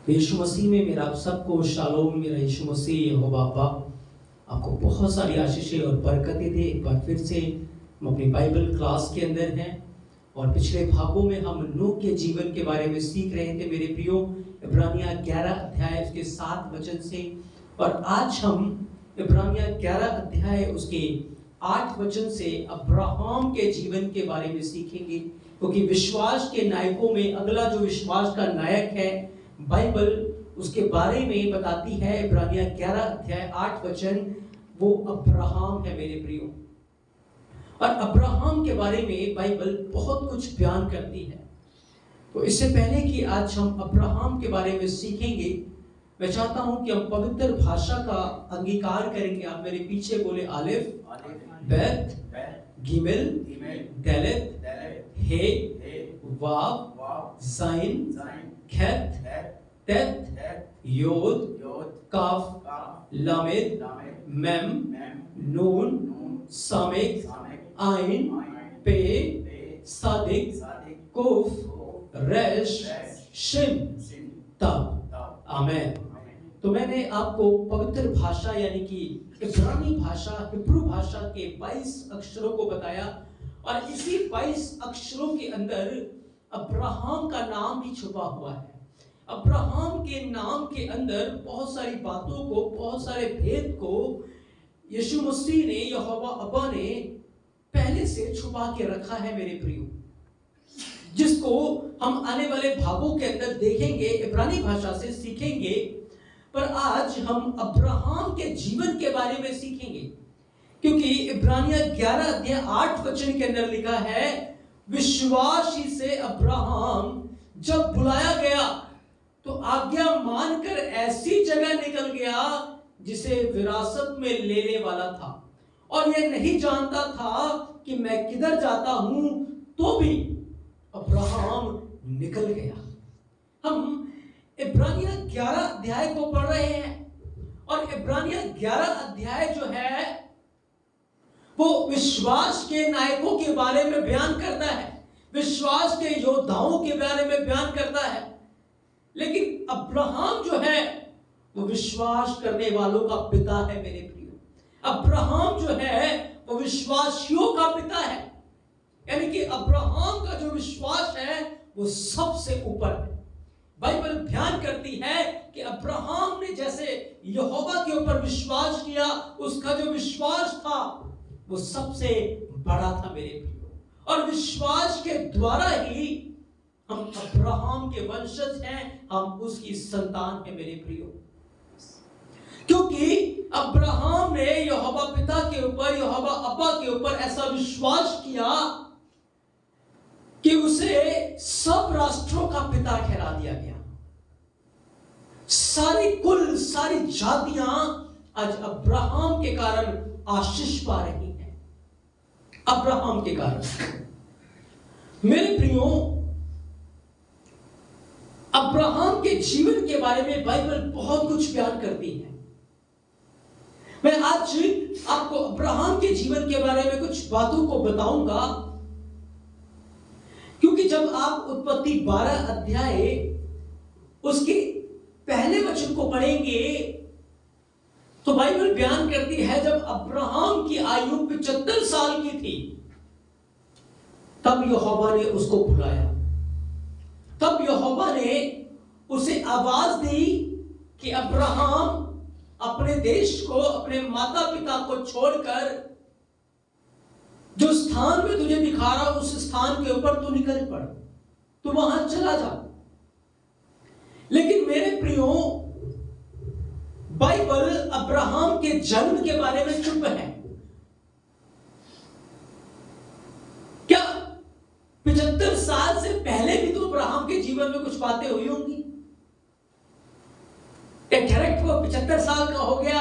तो यीशु मसीह में मेरा आप सबको शालोम। मेरा यीशु मसीह यहोवा बाबा आपको बहुत सारी आशीषें और बरकतें दे। एक बार फिर से हम अपनी बाइबल क्लास के अंदर हैं और पिछले भागों में हम नूह के जीवन के बारे में सीख रहे थे मेरे प्रियो, इब्रानिया 11 अध्याय उसके 7 वचन से। और आज हम इब्रानिया 11 अध्याय उसके 8 वचन से अब्राहम के जीवन के बारे में सीखेंगे, क्योंकि विश्वास के नायकों में अगला जो विश्वास का नायक है बाइबल उसके बारे में बताती है। इब्रानिया 11 अध्याय 8 वचन, वो अब्राहम है मेरे प्रियो। और अब्राहम के बारे में बाइबल बहुत कुछ बयान करती है। तो इससे पहले कि आज हम अब्राहम के बारे में सीखेंगे, मैं चाहता हूं कि हम पवित्र भाषा का अंगीकार करेंगे। आप मेरे पीछे बोले आलिफ, बेत, गिमेल, डेलेत, हे, वाव, जाइन, खेत, तेत, योद, काफ, लामेद, मेम, नून, सामेक, आइन, पे, सादिक, कुफ, रेश, शिन, तब। आमेन। तो मैंने आपको पवित्र भाषा यानी कि इब्रानी भाषा, हिब्रू भाषा के 22 अक्षरों को बताया, और इसी 22 अक्षरों के अंदर अब्राहम का नाम भी छुपा हुआ है। अब्राहम के नाम के अंदर बहुत सारी बातों को, बहुत सारे भेद को यीशु मसीह ने, यहोवा अब्बा ने पहले से छुपा के रखा है मेरे प्रियो, जिसको हम आने वाले भागों के अंदर देखेंगे, इब्रानी भाषा से सीखेंगे। पर आज हम अब्राहम के जीवन के बारे में सीखेंगे, क्योंकि इब्रानिया 11 अध्याय 8 वचन के अंदर लिखा है, विश्वास ही से अब्राहम जब बुलाया गया तो आज्ञा मानकर ऐसी जगह निकल गया जिसे विरासत में लेने वाला था, और यह नहीं जानता था कि मैं किधर जाता हूं, तो भी अब्राहम निकल गया। हम इब्रानिया 11 अध्याय को पढ़ रहे हैं, और इब्रानिया 11 अध्याय जो है वो विश्वास के नायकों के बारे में बयान करता है, विश्वास के योद्धाओं के बारे में बयान करता है। लेकिन अब्राहम जो है वो विश्वास करने वालों का पिता है मेरे प्रियो। अब्राहम जो है वो विश्वासियों का पिता है, यानी कि अब्राहम का जो विश्वास है वो सबसे ऊपर है। बाइबल बयान करती है कि अब्राहम ने जैसे यहोवा के ऊपर विश्वास किया, उसका जो विश्वास था वो सबसे बड़ा था मेरे प्रियो, और विश्वास के द्वारा ही हम अब्राहम के वंशज हैं, हम उसकी संतान हैं मेरे प्रियो। क्योंकि अब्राहम ने यहोवा पिता के ऊपर, यहोवा अब्बा के ऊपर ऐसा विश्वास किया कि उसे सब राष्ट्रों का पिता ठहरा दिया गया। सारी कुल, सारी जातियां आज अब्राहम के कारण आशीष पा रही हैं, अब्राहम के कारण। मेरे प्रियो, अब्राहम के जीवन के बारे में बाइबल बहुत कुछ बयान करती है। मैं आज आपको अब्राहम के जीवन के बारे में कुछ बातों को बताऊंगा, क्योंकि जब आप उत्पत्ति 12 अध्याय उसके पहले वचन को पढ़ेंगे तो बाइबल बयान करती है, जब अब्राहम की आयु 75 साल की थी तब यहोवा ने उसको बुलाया। तब यहोवा ने उसे आवाज दी कि अब्राहम, अपने देश को, अपने माता पिता को छोड़कर जो स्थान में तुझे दिखा रहा उस स्थान के ऊपर तू निकल पड़, तू वहां चला जा। लेकिन मेरे प्रियो, बाइबल अब्राहम के जन्म के बारे में चुप है। क्या 75 साल से पहले भी तो अब्राहम के जीवन में कुछ बातें हुई होंगी? एक डायरेक्ट वो 75 साल का हो गया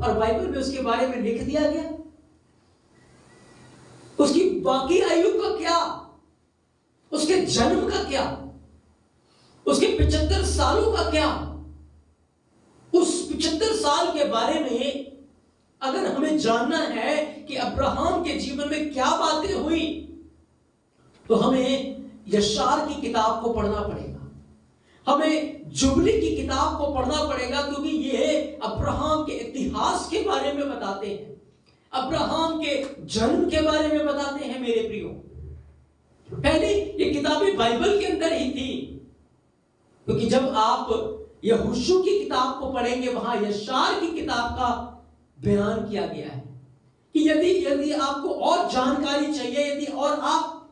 और बाइबल में उसके बारे में लिख दिया गया? उसकी बाकी आयु का क्या, उसके जन्म का क्या, उसके 75 सालों का क्या? उस 75 साल के बारे में अगर हमें जानना है कि अब्राहम के जीवन में क्या बातें हुई, तो हमें यशायाह की किताब को पढ़ना पड़ेगा। हमें जुबली की किताब को पढ़ना पड़ेगा, क्योंकि ये अब्राहम के इतिहास के बारे में बताते हैं, अब्राहम के जन्म के बारे में बताते हैं मेरे प्रियो। पहले ये किताबें बाइबल के अंदर ही थी, क्योंकि जब आप यहोशू की किताब को पढ़ेंगे वहां यशायाह की किताब का बयान किया गया है कि यदि आपको और जानकारी चाहिए, यदि और आप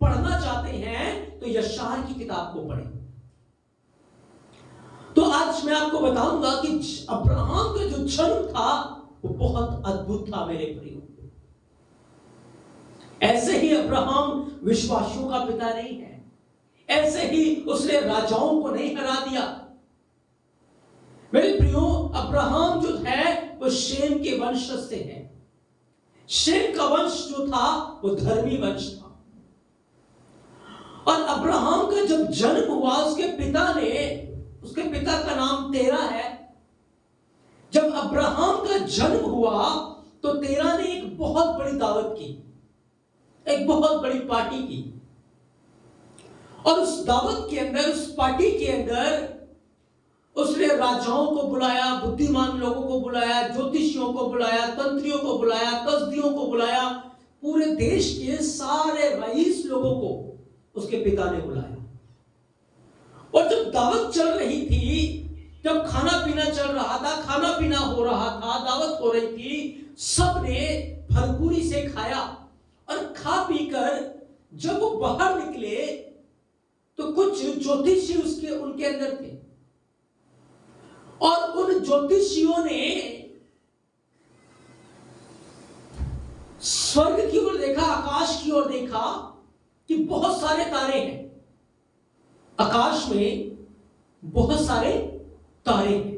पढ़ना चाहते हैं तो यशायाह की किताब को पढ़ें। तो आज मैं आपको बताऊंगा कि अब्राहम का जो जन्म था वो बहुत अद्भुत था मेरे प्रियो। ऐसे ही अब्राहम विश्वासियों का पिता नहीं है, ऐसे ही उसने राजाओं को नहीं हरा दिया। मेरे प्रियो, अब्राहम जो है वो शेम के वंश से है। शेम का वंश जो था वो धर्मी वंश था। और अब्राहम का जब जन्म हुआ, उसके पिता का नाम तेरा है। जब अब्राहम का जन्म हुआ तो तेरा ने एक बहुत बड़ी दावत की, एक बहुत बड़ी पार्टी की। और उस दावत के अंदर, उस पार्टी के अंदर उसने राजाओं को बुलाया, बुद्धिमान लोगों को बुलाया, ज्योतिषियों को बुलाया, तंत्रियों को बुलाया, कसदियों को बुलाया, पूरे देश के सारे रईस लोगों को उसके पिता ने बुलाया। और जब दावत चल रही थी, जब खाना पीना चल रहा था, खाना पीना हो रहा था, दावत हो रही थी, सबने भरपूरी से खाया। और खा पीकर जब वो बाहर निकले तो कुछ ज्योतिषी उनके अंदर थे। और उन ज्योतिषियों ने स्वर्ग की ओर देखा, आकाश की ओर देखा कि बहुत सारे तारे हैं, आकाश में बहुत सारे तारे हैं।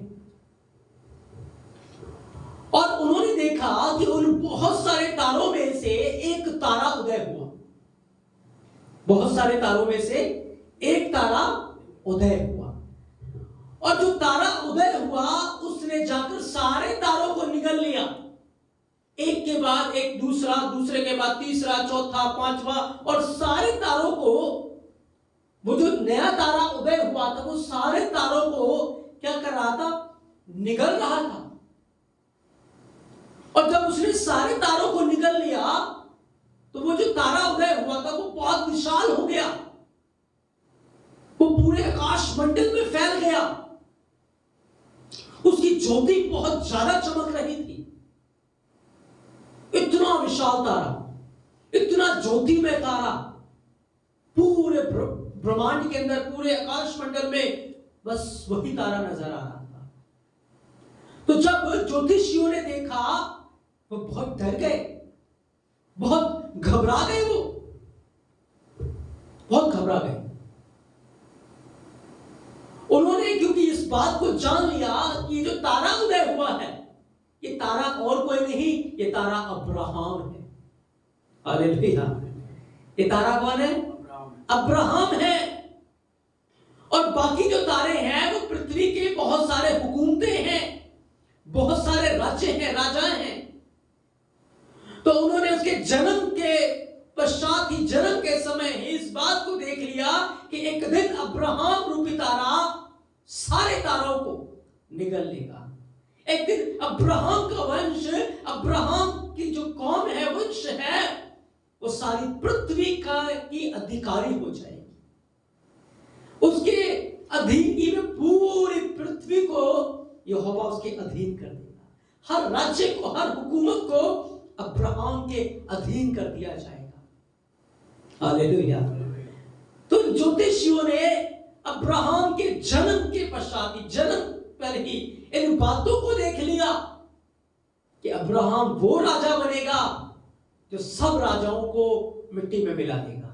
और उन्होंने देखा कि उन बहुत सारे तारों में से एक तारा उदय हुआ। बहुत सारे तारों में से एक तारा उदय हुआ। और जो तारा उदय हुआ उसने जाकर सारे तारों को निगल लिया, एक के बाद एक, दूसरा, दूसरे के बाद तीसरा, चौथा, पांचवा। और सारे तारों को, वो जो नया तारा उदय हुआ था वो सारे तारों को क्या कर रहा था? निगल रहा था। और जब उसने सारे तारों को निगल लिया तो वो जो तारा उदय हुआ था वो बहुत विशाल हो गया, वो पूरे आकाश मंडल में फैल गया। उसकी ज्योति बहुत ज्यादा चमक रही थी। इतना विशाल तारा, इतना ज्योतिमय तारा, पूरे ब्रह्मांड के अंदर, पूरे आकाश मंडल में बस वही तारा नजर आ रहा था। तो जब ज्योतिषियों ने देखा वो बहुत डर गए, बहुत घबरा गए, वो बहुत घबरा गए। उन्होंने क्योंकि इस बात को जान लिया कि ये जो तारा उदय हुआ है ये तारा और कोई नहीं, ये तारा अब्राहम है। हालेलुया। ये तारा कौन है? अब्राहम है। और बाकी जो तारे हैं वो पृथ्वी के बहुत सारे हुकूमतें हैं, बहुत सारे राज्य हैं, राजा हैं। तो उन्होंने उसके जन्म के पश्चात ही, जन्म के समय ही इस बात को देख लिया कि एक दिन अब्राहम रूपी तारा सारे तारों को निगल लेगा। एक दिन अब्राहम का वंश, अब्राहम की जो कौम है, वंश है, वो सारी पृथ्वी की अधिकारी हो जाएगी। उसके अधीन में पूरी पृथ्वी को यहोवा उसके अधीन कर देगा। हर राज्य को, हर हुकूमत को अब्राहम के अधीन कर दिया जाएगा। हालेलुया। तो ज्योतिषियों ने अब्राहम के जन्म के पश्चात ही, जन्म पर ही इन बातों को देख लिया कि अब्राहम वो राजा बनेगा जो सब राजाओं को मिट्टी में मिला देगा,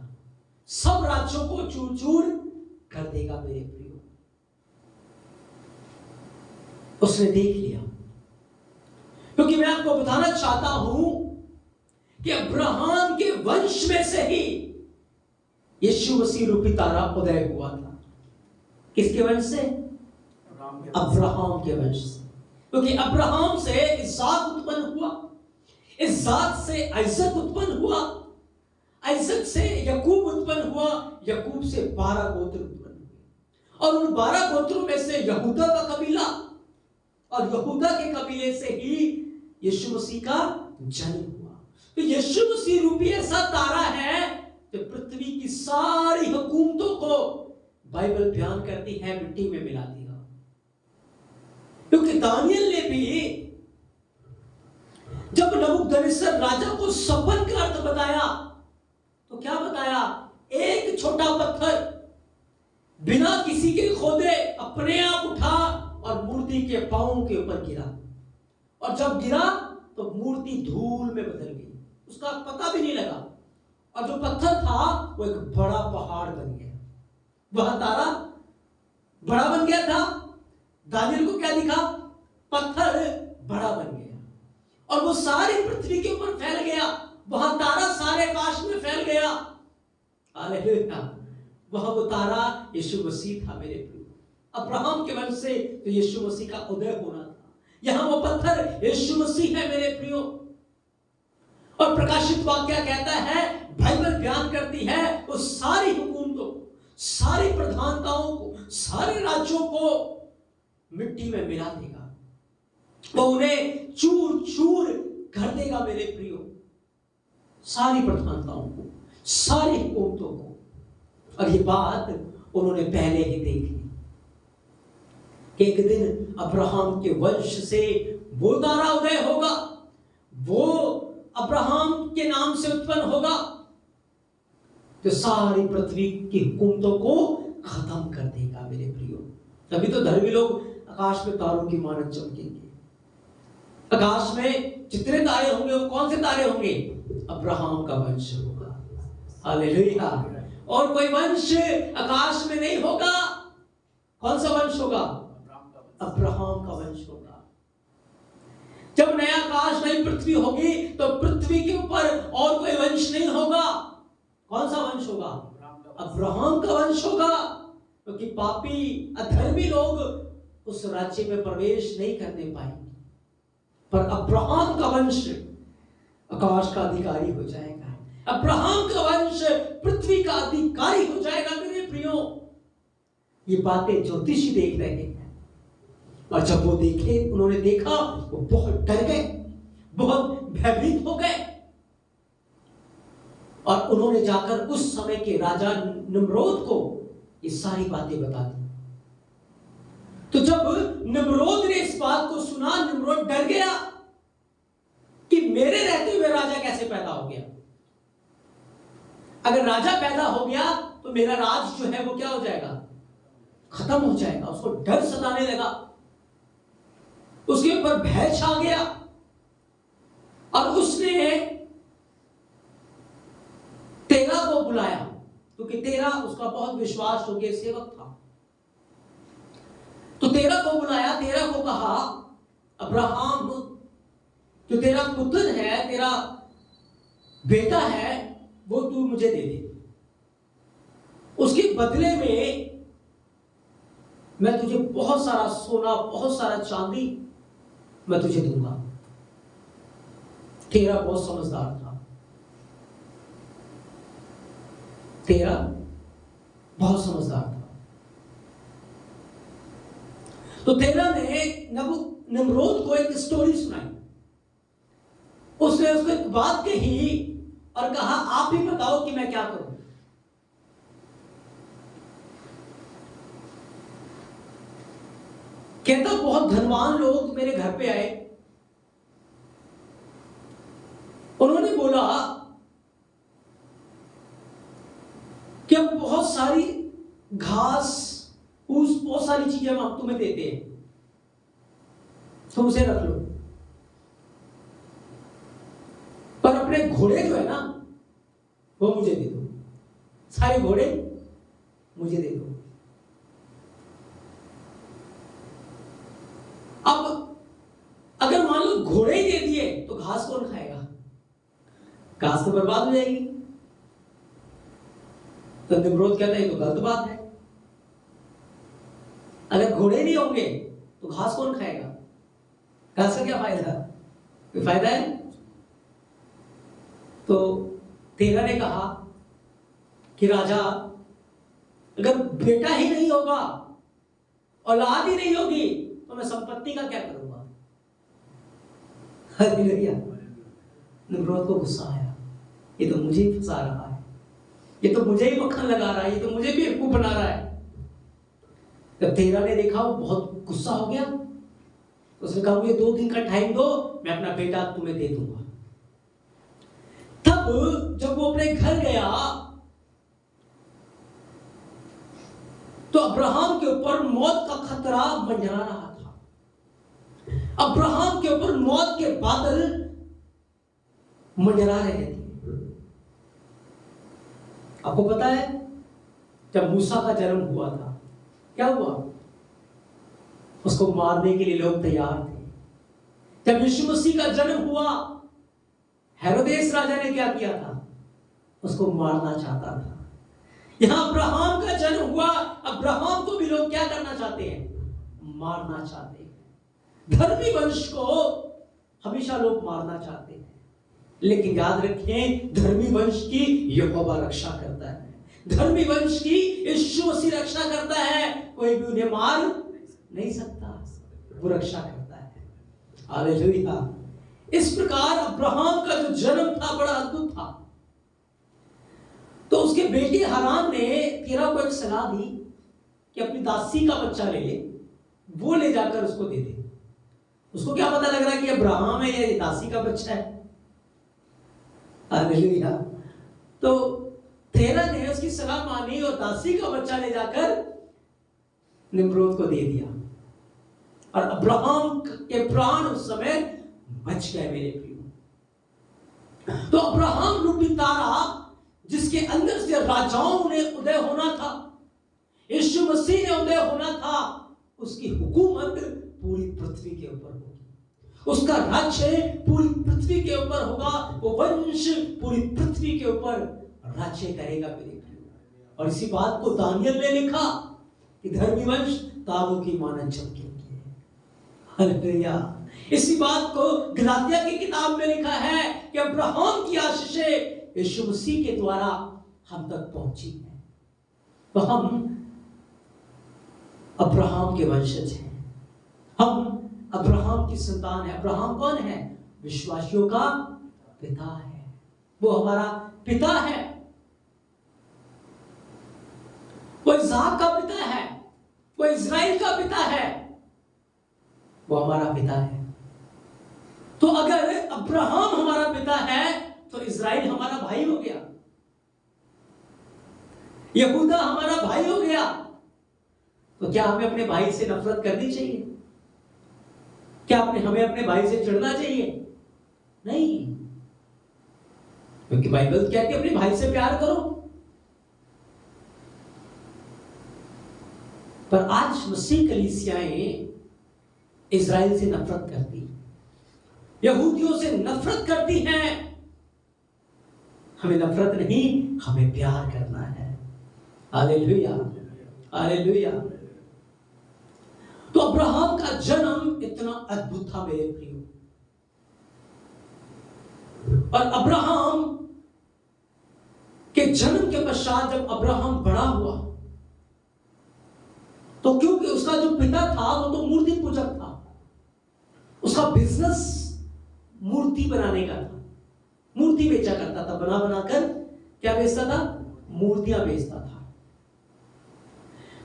सब राज्यों को चूर चूर कर देगा। मेरे प्रियो, उसने देख लिया। क्योंकि मैं आपको बताना चाहता हूं कि अब्राहम के वंश में से ही यीशु मसीह रूपी तारा उदय हुआ था। किसके वंश से? अब्राहम के वंश से। क्योंकि अब्राहम से इसहाक उत्पन्न हुआ, इसहाक से आइजक उत्पन्न हुआ, आइजक से याकूब उत्पन्न हुआ, याकूब से 12 गोत्र उत्पन्न हुए। और उन 12 गोत्रों में से यहूदा का कबीला, और यहूदा के कबीले से ही यीशु मसीह का जन्म हुआ। तो यीशु मसीह रूपी ऐसा तारा है जो पृथ्वी की सारी हुकूमतों को, बाइबल बयान करती है, मिट्टी में मिला दिया। क्योंकि दानियल ने भी जब नबूकदनेस्सर राजा को सपन का अर्थ बताया तो क्या बताया? एक छोटा पत्थर बिना किसी के खोदे अपने आप उठा और मूर्ति के पांवों के ऊपर गिरा, और जब गिरा तो मूर्ति धूल में बदल गई, उसका पता भी नहीं लगा। और जो पत्थर था वो एक बड़ा पहाड़ बन गया। वह तारा बड़ा बन गया था। दानियल को क्या दिखा? पत्थर बड़ा बन गया और वो सारी पृथ्वी के ऊपर फैल गया। वह तारा सारे आकाश में फैल गया। हालेलुया। वह वो तारा यीशु मसीह था मेरे प्रिय। अब्राहम के वंश से तो यीशु मसीह का उदय होना था। यहां वो पत्थर यीशु मसीह है मेरे प्रियो। और प्रकाशित वाक्य कहता है, बाइबल बयान करती है, वो सारी हुकूमतों को, सारी प्रधानताओं को, सारे राज्यों को मिट्टी में मिला देगा। वो उन्हें चूर चूर कर देगा मेरे प्रियो। सारी प्रधानताओं को, सारी हुकूमतों को। और ये बात उन्होंने पहले ही देख ली कि एक दिन अब्राहम के वंश से वो तारा उदय होगा, वो अब्राहम के नाम से उत्पन्न होगा, जो सारी पृथ्वी की हुकूमतों को खत्म कर देगा मेरे प्रियो। तभी तो धर्मी लोग आकाश में तारों की मानद चमकेंगे। आकाश में जितने तारे होंगे वो कौन से तारे होंगे? अब्राहम का वंश होगा। हालेलुया। और कोई वंश आकाश में नहीं होगा। कौन सा वंश होगा? अब्राहम का वंश होगा। जब नया आकाश नई पृथ्वी होगी तो पृथ्वी के ऊपर और कोई वंश नहीं होगा। कौन सा वंश होगा? अब्राहम का वंश होगा। क्योंकि पापी अधर्मी लोग उस राज्य में प्रवेश नहीं करने पाएंगे, पर अब्राहम का वंश आकाश का अधिकारी हो जाएगा। अब्राहम का वंश पृथ्वी का अधिकारी हो जाएगा मेरे प्रियो। ये बातें ज्योतिषी देख रहे हैं, और जब वो देखे, उन्होंने देखा, वो बहुत डर गए, बहुत भयभीत हो गए, और उन्होंने जाकर उस समय के राजा नमरोद को ये सारी बातें बता दी। तो जब नमरोद ने इस बात को सुना, नमरोद डर गया कि मेरे रहते हुए राजा कैसे पैदा हो गया। अगर राजा पैदा हो गया तो मेरा राज जो है वो क्या हो जाएगा? खत्म हो जाएगा। उसको डर सताने लगा, उसके ऊपर भय छा गया, और उसने तेरा को बुलाया, क्योंकि तेरा उसका बहुत विश्वास योग्य सेवक था। तो तेरा को बुलाया, तेरा को कहा, अब्राहम जो तेरा पुत्र है, तेरा बेटा है, वो तू मुझे दे दे। उसके बदले में मैं तुझे बहुत सारा सोना, बहुत सारा चांदी मैं तुझे दूंगा। तेरा बहुत समझदार था। तेरा बहुत समझदार था। तो तेरा ने नमरोद को एक स्टोरी सुनाई। उसने उसको एक बात कही और कहा, आप ही बताओ कि मैं क्या करूं। कहता, बहुत धनवान लोग मेरे घर पे आए। उन्होंने बोला कि हम बहुत सारी घास, फूस, बहुत सारी चीजें हम तुम्हें देते हैं, तुम उसे रख लो, पर अपने घोड़े जो है ना वो मुझे दे दो। सारे घोड़े मुझे दे दो। अब अगर मान लो घोड़े ही दे दिए तो घास कौन खाएगा? घास तो बर्बाद हो जाएगी। तो नमरोद कहता है ये तो गलत बात है। अगर घोड़े नहीं होंगे तो घास कौन खाएगा? घास का क्या फायदा? कोई फायदा है? तो तेरा ने कहा कि राजा, अगर बेटा ही नहीं होगा औलाद ही नहीं होगी तो मैं संपत्ति का क्या करूंगा? हालेलुया। निम्रोद को गुस्सा आया, ये तो मुझे ही फंसा रहा है, ये तो मुझे ही मक्खन लगा रहा है, ये तो मुझे भी बेवकूफ बना रहा है। जब तेरह ने देखा वो बहुत गुस्सा हो गया, तो उसने कहा मुझे 2 दिन का टाइम दो, मैं अपना बेटा तुम्हें दे दूंगा। तब जब वो अपने घर गया तो अब्राहम के ऊपर मौत का खतरा मंडरा रहा था। अब्राहम के ऊपर मौत के बादल मंडरा रहे थे। आपको पता है जब मूसा का जन्म हुआ था क्या हुआ? उसको मारने के लिए लोग तैयार थे। जब यीशु मसीह का जन्म हुआ, हेरोदेस राजा ने क्या किया था? उसको मारना चाहता था। यहां अब्राहम का जन्म हुआ, अब्राहम को भी लोग क्या करना चाहते हैं? मारना चाहते हैं। धर्मी वंश को हमेशा लोग मारना चाहते हैं, लेकिन याद रखें धर्मी वंश की यहोवा रक्षा करता है। धर्मी वंश की यीशु मसीह रक्षा करता है। कोई भी उन्हें मार नहीं सकता, वो रक्षा करता है। हालेलुया। इस प्रकार अब्राहम का जो जन्म था बड़ा अद्भुत था। तो उसके बेटे हारान ने तेरह को एक सलाह दी कि अपनी दासी का बच्चा ले ले, वो ले जाकर उसको दे दे। उसको क्या पता लग रहा है कि अब्राहम है या दासी का बच्चा है? हालेलुया। तो तेरह ने उसकी सलाह मानी और दासी का बच्चा ले जाकर निम्रोद को दे दिया, और अब्राहम के प्राण उस समय बच गए। मेरे प्रियो, तो अब्राहम रूपी तारा जिसके अंदर से राजाओं ने उदय होना था, यीशु मसीह ने उदय होना था, उसकी हुकूमत पूरी पृथ्वी के ऊपर होगी। उसका राज्य पूरी पृथ्वी के ऊपर होगा। वो वंश पूरी पृथ्वी के ऊपर राज्य करेगा मेरे प्रियो। और इसी बात को दानियल ने लिखा कि धर्मी वंश तारों की मानन चमकेंगे। हालेलुया। इसी बात को गलातिया की किताब में लिखा है कि अब्राहम की आशीषें यीशु मसीह के द्वारा हम तक पहुंची है। तो हम अब्राहम के वंशज हैं, हम अब्राहम की संतान है। अब्राहम कौन है? विश्वासियों का पिता है, वो हमारा पिता है। वो इसहाक का पिता है, वो इज़राइल का पिता है, वो हमारा पिता है। तो अगर अब्राहम हमारा पिता है तो इज़राइल हमारा भाई हो गया, यहूदा हमारा भाई हो गया। तो क्या हमें अपने भाई से नफरत करनी चाहिए? क्या हमें अपने भाई से चिढ़ना चाहिए? नहीं, क्योंकि बाइबल कहती है अपने भाई से प्यार करो। पर आज मसीह कलीसियाएं इज़राइल से नफरत करती, यहूदियों से नफरत करती हैं। हमें नफरत नहीं, हमें प्यार करना है। Hallelujah, hallelujah. तो अब्राहम का जन्म इतना अद्भुत था मेरे प्रियो। और अब्राहम के जन्म के पश्चात जब अब्राहम बड़ा हुआ, तो क्योंकि उसका जो पिता था वो तो मूर्ति पूजक था, उसका बिजनेस मूर्ति बनाने का था, मूर्ति बेचा करता था, बना बनाकर क्या बेचता था? मूर्तियां बेचता था।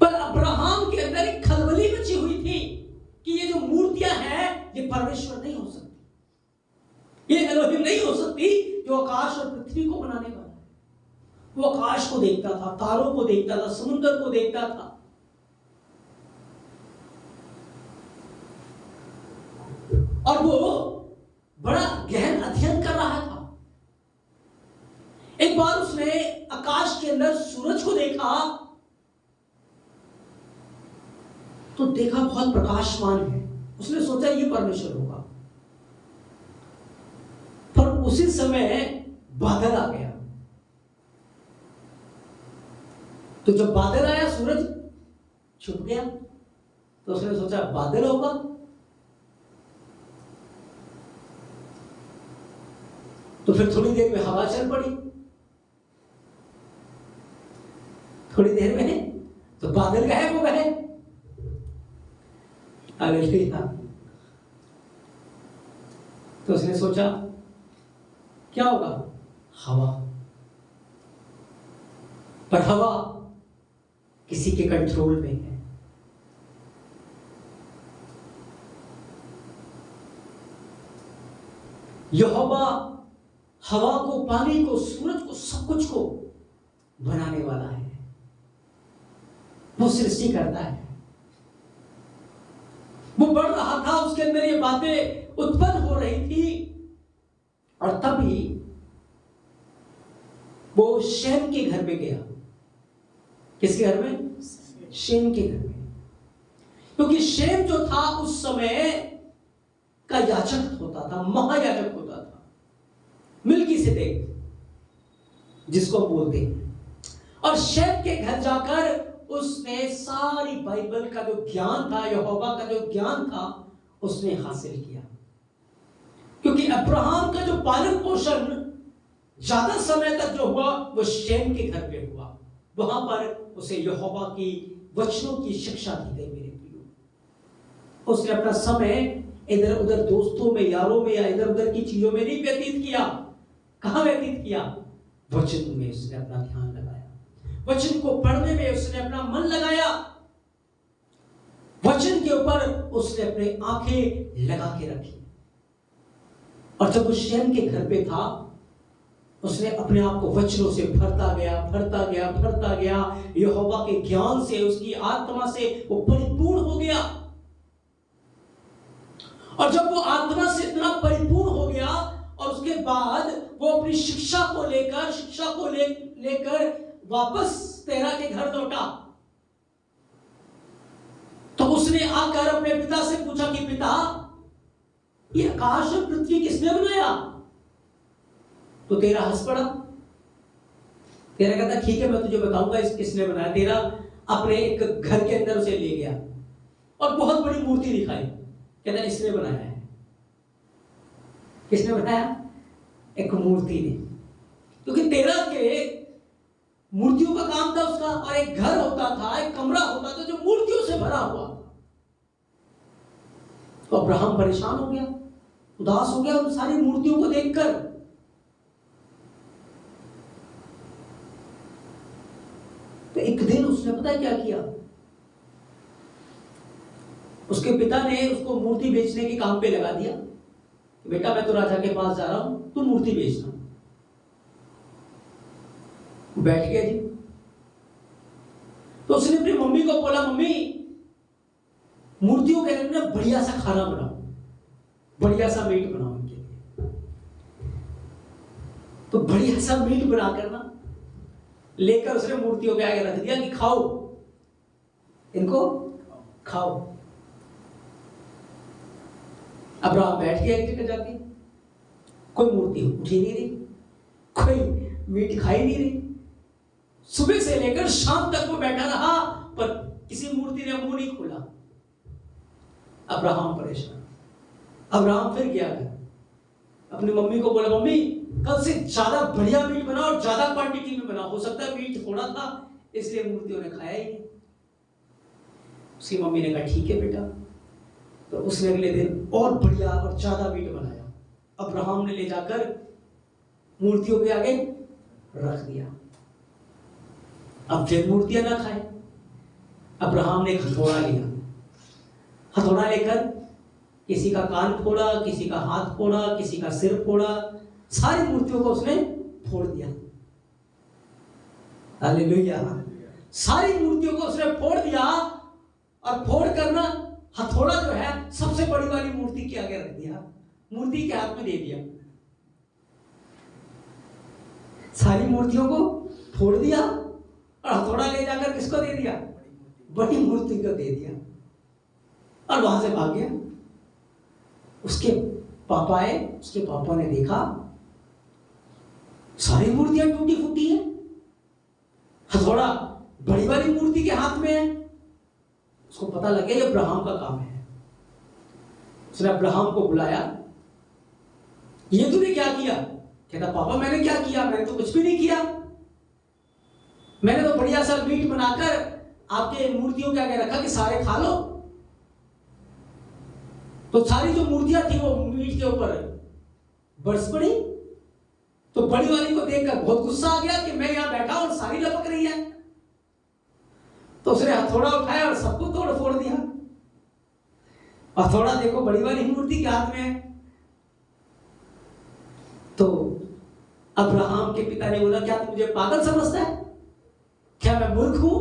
पर अब्राहम के अंदर एक खलबली मची हुई थी कि ये जो मूर्तियां हैं ये परमेश्वर नहीं हो सकती, ये एलोहिम नहीं हो सकती जो आकाश और पृथ्वी को बनाने वाला है। वो आकाश को देखता था, तारों को देखता था, समुद्र को देखता था। और वो बड़ा गहन अध्ययन कर रहा था। एक बार उसने आकाश के अंदर सूरज को देखा तो देखा बहुत प्रकाशमान है। उसने सोचा ये परमेश्वर होगा। पर उसी समय बादल आ गया। तो जब बादल आया सूरज छुप गया, तो उसने सोचा बादल होगा। तो फिर थोड़ी देर में हवा चल पड़ी, थोड़ी देर में तो बादल गायब हो गए। हालेलुया। तो उसने सोचा क्या होगा, हवा, पर हवा किसी के कंट्रोल में है। यहोवा हवा को, पानी को, सूरज को, सब कुछ को बनाने वाला है, वो सृष्टि करता है। वो बढ़ रहा था, उसके अंदर ये बातें उत्पन्न हो रही थी, और तभी वो शेम के घर में गया। किसके घर में? शेम के घर में। क्योंकि शेम जो था उस समय का याजक होता था, महायाजक होता था, मिल्कीसेदेक जिसको बोलते हैं। और शेम के घर जाकर उसने सारी बाइबल का जो ज्ञान था, यहोवा का जो ज्ञान था, उसने हासिल किया। क्योंकि अब्राहम का जो पालन पोषण ज्यादा समय तक जो हुआ वो शेम के घर पे हुआ। वहां पर उसे यहोवा की वचनों की शिक्षा दी गई। मेरे प्रियो, उसने अपना समय इधर उधर दोस्तों में, यारों में, या इधर उधर की चीजों में नहीं व्यतीत किया। कहां व्यतीत किया? वचन में उसने अपना ध्यान लगाया, वचन को पढ़ने में उसने अपना मन लगाया, वचन के ऊपर उसने अपनी आंखें लगा के रखी। और जब उस शेम के घर पे था, उसने अपने आप को वचनों से भरता गया, भरता गया, भरता गया। यहोवा के ज्ञान से, उसकी आत्मा से वो परिपूर्ण हो गया। और जब वो आत्मा से इतना परिपूर्ण हो गया, और उसके बाद वो अपनी शिक्षा को लेकर वापस तेरा के घर लौटा, तो उसने आकर अपने पिता से पूछा कि पिता, ये आकाश और पृथ्वी किसने बनाया? तो तेरा हंस पड़ा। तेरा कहता ठीक है, मैं तुझे बताऊंगा इस किसने बनाया। तेरा अपने एक घर के अंदर उसे ले गया और बहुत बड़ी मूर्ति दिखाई, कहता इसने बनाया है। किसने बनाया? एक मूर्ति ने। क्योंकि तेरा के मूर्तियों का काम था उसका, और एक घर होता था, एक कमरा होता था जो मूर्तियों से भरा हुआ था। तो अब्राहम परेशान हो गया, उदास हो गया उन सारी मूर्तियों को देखकर। तो एक दिन उसने पता है क्या किया? उसके पिता ने उसको मूर्ति बेचने के काम पे लगा दिया। बेटा, मैं तो राजा के पास जा रहा हूं, तू मूर्ति बेचना। बैठ गया जी। तो उसने अपनी मम्मी को बोला, मम्मी, मूर्तियों के लिए ना बढ़िया सा खाना बनाओ, बढ़िया सा मीट बनाओ उनके लिए। तो बढ़िया सा मीट बनाकर ना लेकर उसने मूर्तियों के आगे रख दिया कि खाओ, इनको खाओ। अब्राहम बैठ गया एक जगह जाके, कोई मूर्ति उठी नहीं रही, कोई मीट खाई नहीं रही। सुबह से लेकर शाम तक वो बैठा रहा, पर किसी मूर्ति ने मुंह नहीं खोला। अब्राहम परेशान। अब्राहम फिर गया घर, अपनी मम्मी को बोला, मम्मी कल से ज्यादा बढ़िया मीट बनाओ, ज्यादा क्वांटिटी में बनाओ। हो सकता है मीट थोड़ा था इसलिए मूर्तियों ने खाया ही नहीं। उसकी मम्मी ने कहा ठीक है बेटा। तो उसने अगले दिन और बढ़िया और ज्यादा मीट बनाया। अब्राहम ने ले जाकर मूर्तियों के आगे रख दिया। अब फिर मूर्तियां ना खाए। अब्राहम ने हथौड़ा लिया, हथौड़ा लेकर किसी का कान फोड़ा, किसी का हाथ फोड़ा, किसी का सिर फोड़ा, सारी मूर्तियों को उसने फोड़ दिया। हालेलुया। सारी मूर्तियों को उसने फोड़ दिया, और फोड़ कर ना हथौड़ा जो है सबसे बड़ी वाली मूर्ति के आगे रख दिया, मूर्ति के हाथ में दे दिया। सारी मूर्तियों को फोड़ दिया और हथौड़ा ले जाकर किसको दे दिया? बड़ी मूर्ति को दे दिया, और वहां से भाग गया। उसके पापा आए, उसके पापा ने देखा सारी मूर्तियां टूटी फूटी है, हथौड़ा बड़ी वाली मूर्ति के हाथ में है। उसको पता लग गया ये अब्राहम का काम है। उसने अब्राहम को बुलाया, ये तूने क्या किया? कहता पापा मैंने क्या किया, मैंने तो कुछ भी नहीं किया। मैंने तो बढ़िया सा मीट बनाकर आपके मूर्तियों के आगे रखा कि सारे खा लो। तो सारी जो मूर्तियां थी वो मीट के ऊपर बरस पड़ी। तो बड़ी वाली को देखकर बहुत गुस्सा आ गया कि मैं यहां बैठा और सारी लपक रही है। तो उसने हथौड़ा उठाया और सबको तोड़ फोड़ दिया। हथौड़ा देखो बड़ी वाली मूर्ति के हाथ में है। तो अब्राहम के पिता ने बोला, क्या तू मुझे पागल समझता है? क्या मैं मूर्ख हूं?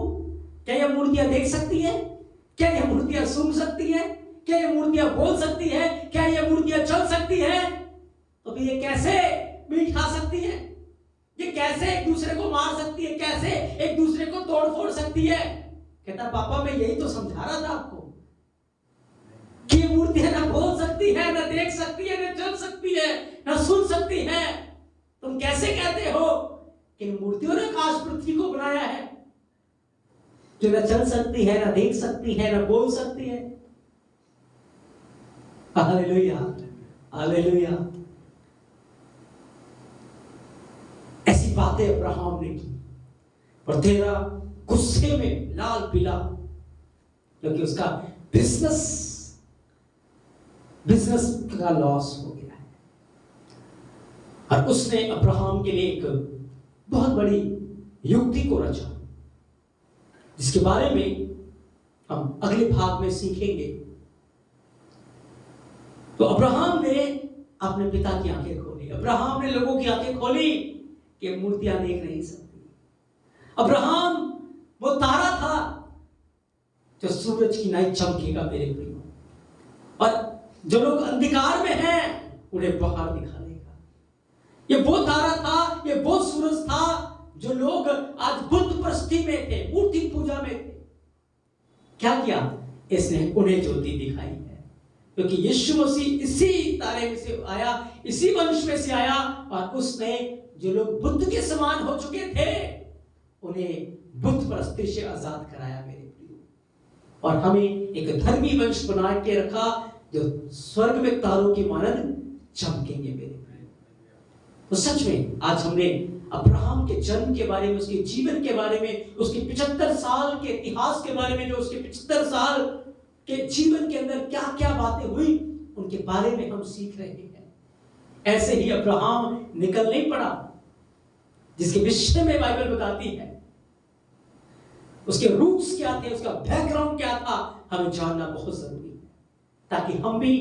क्या ये मूर्तियां देख सकती है? क्या ये मूर्तियां सूंघ सकती है? क्या ये मूर्तियां बोल सकती है? क्या ये मूर्तियां चल सकती है? तो फिर ये कैसे मीट खा सकती है? ये कैसे एक दूसरे को मार सकती है? कैसे एक दूसरे को तोड़ फोड़ सकती है? कहता, पापा मैं यही तो समझा रहा था आपको कि ये मूर्तियां ना बोल सकती है, ना देख सकती है, ना चल सकती है, ना सुन सकती है। तुम कैसे कहते हो कि इन मूर्तियों ने आकाश पृथ्वी को बनाया है, जो ना चल सकती है, ना देख सकती है, ना बोल सकती है। Hallelujah, hallelujah. ऐसी बातें अब्राहम ने की और तेरा गुस्से में लाल पीला, क्योंकि उसका बिजनेस का लॉस हो गया है। और उसने अब्राहम के लिए एक बहुत बड़ी युक्ति को रचा, जिसके बारे में हम अगले भाग में सीखेंगे। तो अब्राहम ने अपने पिता की आंखें खोली, अब्राहम ने लोगों की आंखें खोली कि मूर्तियां देख नहीं सकती। अब्राहम वो तारा था जो सूरज की नाई चमकेगा मेरे प्रियो, और जो लोग अंधकार में हैं उन्हें बाहर दिखा देगा। ये वो तारा था, ये वो सूरज था जो लोग आज बुद्ध परस्ती में थे, मूर्ति पूजा में थे। क्या किया इसने? उन्हें ज्योति दिखाई है, क्योंकि यीशु मसीह इसी तारे में से आया, इसी वंश में से आया, और उसने जो लोग बुद्ध के समान हो चुके थे उन्हें बुद्ध परस्ती से आजाद कराया मेरे प्रियो। और हमें एक धर्मी वंश बना के रखा जो स्वर्ग में तारों की मानद चमकेंगे मेरे प्रियो। तो सच में आज हमने अब्राहम के जन्म के बारे में, उसके जीवन के बारे में, उसके 75 साल के इतिहास के बारे में, जो उसके 75 साल के जीवन के अंदर क्या क्या बातें हुई उनके बारे में हम सीख रहे हैं। ऐसे ही अब्राहम निकल नहीं पड़ा, जिसके विषय में बाइबल बताती है उसके रूट्स क्या थे, उसका बैकग्राउंड क्या था, हमें जानना बहुत जरूरी है, ताकि हम भी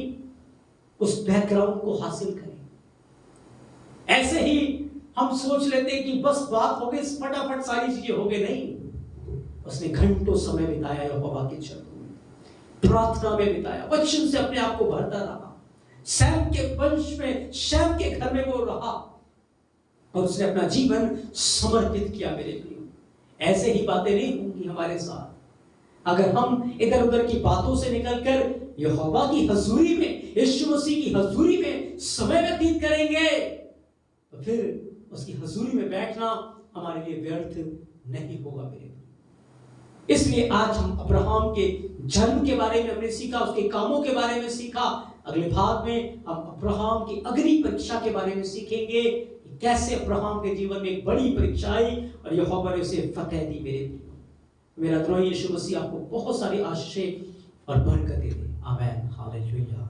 उस बैकग्राउंड को हासिल करें। ऐसे ही हम सोच लेते हैं कि बस बात हो गई, फटाफट सारी चीजें हो गई। नहीं, उसने घंटों समय बिताया यहोवा के चरणों में, प्रार्थना में बिताया, वचन से अपने आप को भरता रहा। शैम के वंश में, शैम के घर में वो रहा और उसने अपना जीवन समर्पित किया मेरे प्रियो। ऐसे ही बातें नहीं होंगी हमारे साथ अगर हम इधर उधर की बातों से निकलकर यहोवा की हजूरी में, यीशु मसीह की हजूरी में समय व्यतीत करेंगे, तो फिर उसकी हजूरी में बैठना हमारे लिए व्यर्थ नहीं होगा मेरे। इसलिए आज हम अब्राहम के जन्म के बारे में हमने सीखा, उसके कामों के बारे में सीखा। अगले भाग में हम अब्राहम की अग्नि परीक्षा के बारे में सीखेंगे, कैसे अब्राहम के जीवन में एक बड़ी परीक्षा आई और यहोवा ने उसे फतह दी मेरे प्रियो। मेरा द्रोही यीशु मसीह आपको बहुत सारी आशीषें और बरकतें दे। आमीन, हालेलुया।